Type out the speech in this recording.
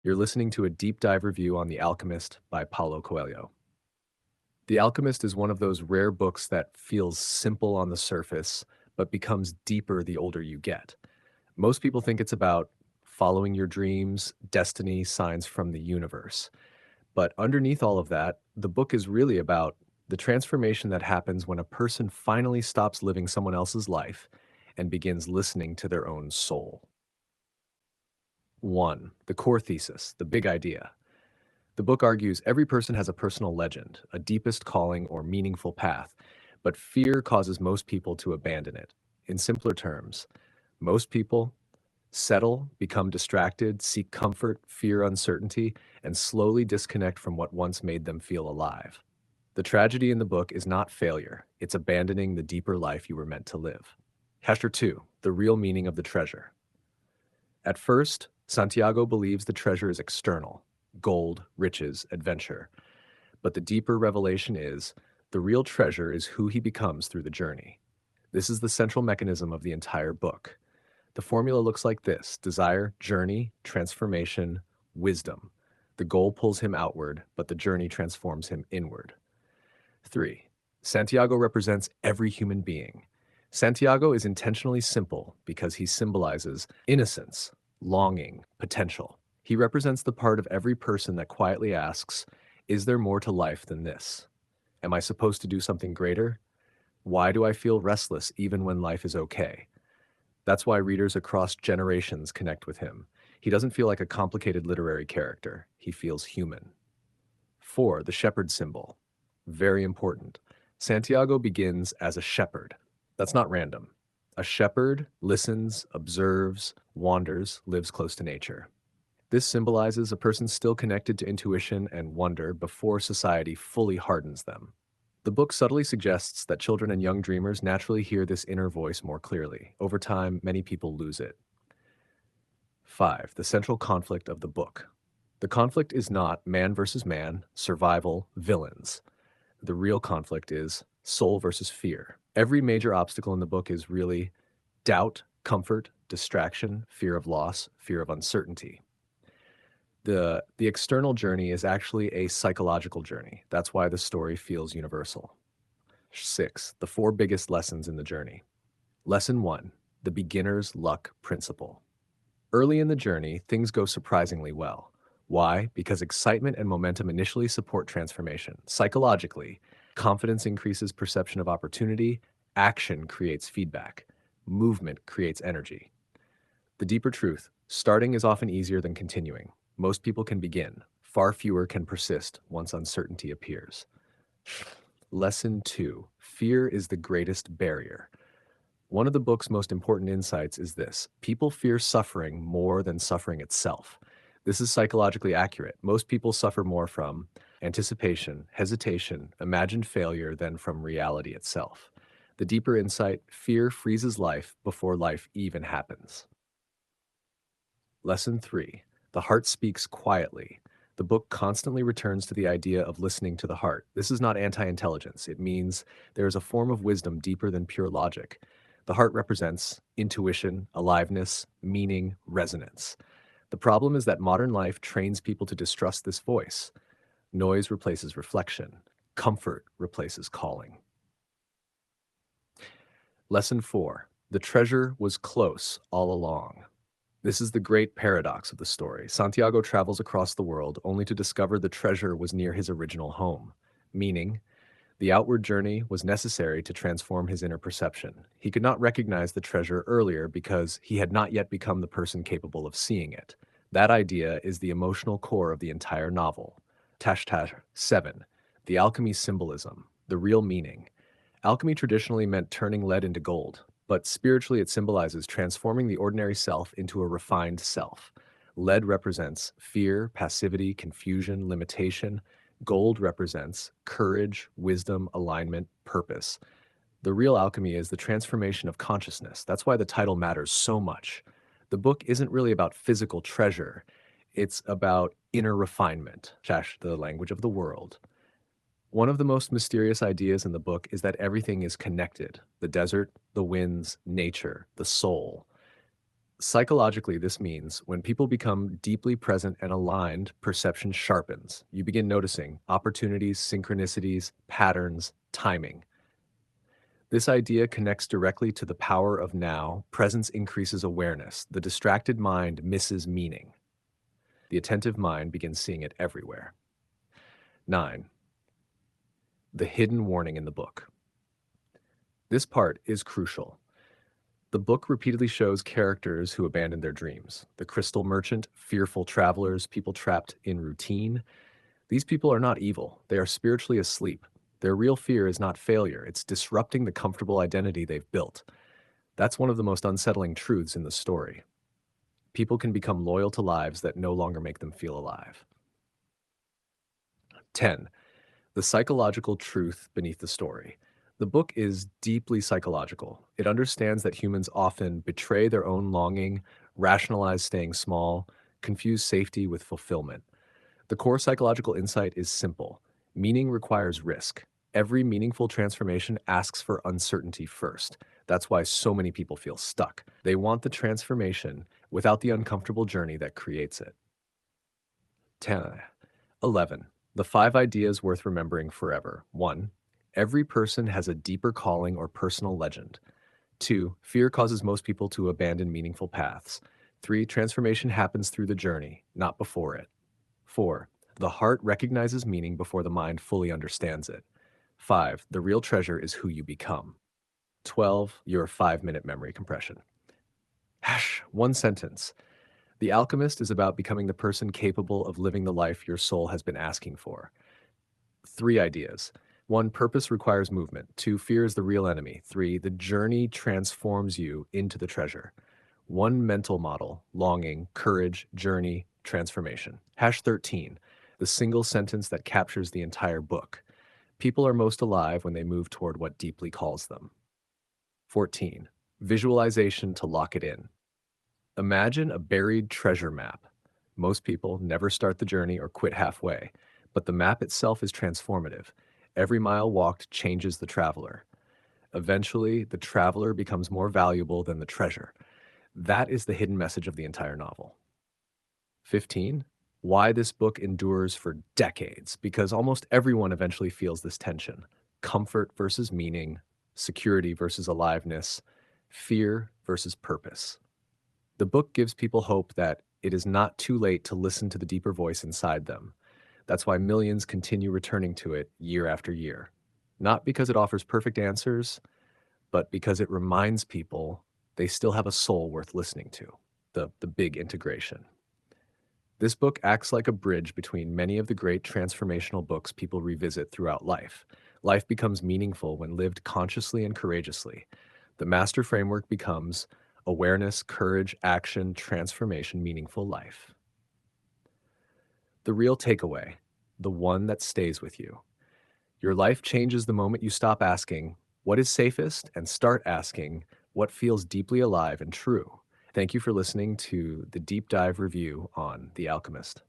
You're listening to a deep dive review on The Alchemist by Paulo Coelho. The Alchemist is one of those rare books that feels simple on the surface, but becomes deeper the older you get. Most people think it's about following your dreams, destiny, signs from the universe. But underneath all of that, the book is really about the transformation that happens when a person finally stops living someone else's life and begins listening to their own soul. 1. The core thesis, the big idea. The book argues every person has a personal legend, a deepest calling or meaningful path, but fear causes most people to abandon it. In simpler terms, most people settle, become distracted, seek comfort, fear uncertainty, and slowly disconnect from what once made them feel alive. The tragedy in the book is not failure, it's abandoning the deeper life you were meant to live. Chapter 2. The real meaning of the treasure. At first, Santiago believes the treasure is external: gold, riches, adventure. But the deeper revelation is the real treasure is who he becomes through the journey. This is the central mechanism of the entire book. The formula looks like this: desire, journey, transformation, wisdom. The goal pulls him outward, but the journey transforms him inward. 3. Santiago represents every human being. Santiago is intentionally simple because he symbolizes innocence, longing, potential. He represents the part of every person that quietly asks, is there more to life than this? Am I supposed to do something greater? Why do I feel restless even when life is okay? That's why readers across generations connect with him. He doesn't feel like a complicated literary character. He feels human. 4. The shepherd symbol. Very important. Santiago begins as a shepherd. That's not random. A shepherd listens, observes, wanders, lives close to nature. This symbolizes a person still connected to intuition and wonder before society fully hardens them. The book subtly suggests that children and young dreamers naturally hear this inner voice more clearly. Over time, many people lose it. 5. The central conflict of the book. The conflict is not man versus man, survival, villains. The real conflict is soul versus fear. Every major obstacle in the book is really doubt, comfort, distraction, fear of loss, fear of uncertainty. The external journey is actually a psychological journey. That's why the story feels universal. 6. The 4 biggest lessons in the journey. Lesson 1. The beginner's luck principle. Early in the journey, things go surprisingly well. Why? Because excitement and momentum initially support transformation. Psychologically, confidence increases perception of opportunity, action creates feedback, movement creates energy. The deeper truth: starting is often easier than continuing. Most people can begin. Far fewer can persist once uncertainty appears. Lesson 2. Fear is the greatest barrier. One of the book's most important insights is this: people fear suffering more than suffering itself. This is psychologically accurate. Most people suffer more from anticipation, hesitation, imagined failure than from reality itself. The deeper insight: fear freezes life before life even happens. Lesson 3. The heart speaks quietly. The book constantly returns to the idea of listening to the heart. This is not anti-intelligence. It means there is a form of wisdom deeper than pure logic. The heart represents intuition, aliveness, meaning, resonance. The problem is that modern life trains people to distrust this voice. Noise replaces reflection. Comfort replaces calling. Lesson 4. The treasure was close all along. This is the great paradox of the story. Santiago travels across the world only to discover the treasure was near his original home, meaning the outward journey was necessary to transform his inner perception. He could not recognize the treasure earlier because he had not yet become the person capable of seeing it. That idea is the emotional core of the entire novel. 7. The alchemy symbolism, the real meaning. Alchemy traditionally meant turning lead into gold, but spiritually it symbolizes transforming the ordinary self into a refined self. Lead represents fear, passivity, confusion, limitation. Gold represents courage, wisdom, alignment, purpose. The real alchemy is the transformation of consciousness. That's why the title matters so much. The book isn't really about physical treasure. It's about inner refinement, the language of the world. One of the most mysterious ideas in the book is that everything is connected: the desert, the winds, nature, the soul. Psychologically, this means when people become deeply present and aligned, perception sharpens. You begin noticing opportunities, synchronicities, patterns, timing. This idea connects directly to the power of now. Presence increases awareness. The distracted mind misses meaning. The attentive mind begins seeing it everywhere. 9. The hidden warning in the book. This part is crucial. The book repeatedly shows characters who abandon their dreams. The crystal merchant, fearful travelers, people trapped in routine. These people are not evil. They are spiritually asleep. Their real fear is not failure. It's disrupting the comfortable identity they've built. That's one of the most unsettling truths in the story. People can become loyal to lives that no longer make them feel alive. 10. The psychological truth beneath the story. The book is deeply psychological. It understands that humans often betray their own longing, rationalize staying small, confuse safety with fulfillment. The core psychological insight is simple. Meaning requires risk. Every meaningful transformation asks for uncertainty first. That's why so many people feel stuck. They want the transformation without the uncomfortable journey that creates it. 10. 11. The 5 ideas worth remembering forever. 1. Every person has a deeper calling or personal legend. 2. Fear causes most people to abandon meaningful paths. 3. Transformation happens through the journey, not before it. 4. The heart recognizes meaning before the mind fully understands it. 5. The real treasure is who you become. 12. Your 5-minute memory compression. One sentence. The Alchemist is about becoming the person capable of living the life your soul has been asking for. 3 ideas. 1. Purpose requires movement. 2. Fear is the real enemy. 3. The journey transforms you into the treasure. 1 mental model: longing, courage, journey, transformation. 13. The single sentence that captures the entire book. People are most alive when they move toward what deeply calls them. 14. Visualization to lock it in. Imagine a buried treasure map. Most people never start the journey or quit halfway, but the map itself is transformative. Every mile walked changes the traveler. Eventually, the traveler becomes more valuable than the treasure. That is the hidden message of the entire novel. 15. Why this book endures for decades. Because almost everyone eventually feels this tension. Comfort versus meaning, security versus aliveness, fear versus purpose. The book gives people hope that it is not too late to listen to the deeper voice inside them. That's why millions continue returning to it year after year. Not because it offers perfect answers, but because it reminds people they still have a soul worth listening to. The big integration. This book acts like a bridge between many of the great transformational books people revisit throughout life. Life becomes meaningful when lived consciously and courageously. The master framework becomes awareness, courage, action, transformation, meaningful life. The real takeaway, the one that stays with you. Your life changes the moment you stop asking, what is safest, and start asking, what feels deeply alive and true. Thank you for listening to the deep dive review on The Alchemist.